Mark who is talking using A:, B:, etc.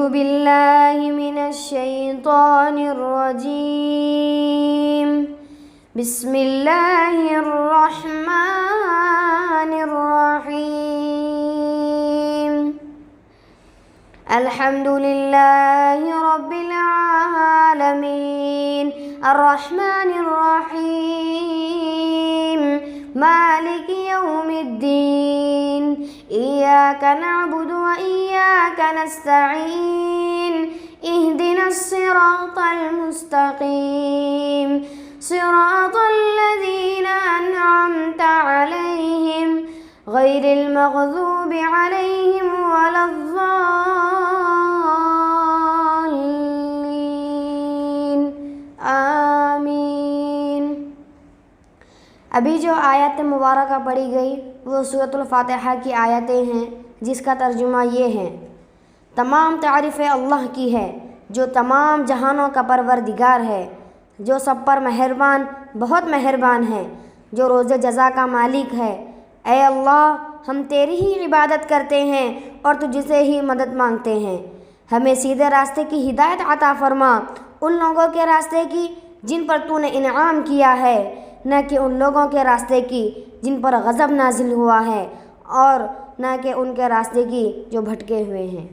A: أعوذ بالله من الشيطان الرجيم بسم الله الرحمن الرحيم الحمد لله رب العالمين الرحمن الرحيم مالك يوم الدين إياك نعبد وإياك نستعين اهدنا الصراط المستقيم صراط الذين أنعمت عليهم غير المغضوب عليهم ولا الضالين आमीन। अभी जो आयत मुबारक पढ़ी गई वो सूरतुल फातिहा की आयतें हैं, जिसका तर्जुमा ये है। तमाम तारीफ़ें अल्लाह की है जो तमाम जहानों का परवरदिगार है, जो सब पर मेहरबान बहुत मेहरबान है, जो रोज़े जज़ा का मालिक है। ऐ अल्लाह, हम तेरी ही इबादत करते हैं और तुझसे ही मदद मांगते हैं। हमें सीधे रास्ते की हिदायत अता फरमा, उन लोगों के रास्ते की जिन पर तूने इनाम किया है, न कि उन लोगों के रास्ते की जिन पर गज़ब नाजिल हुआ है, और न कि उनके रास्ते की जो भटके हुए हैं।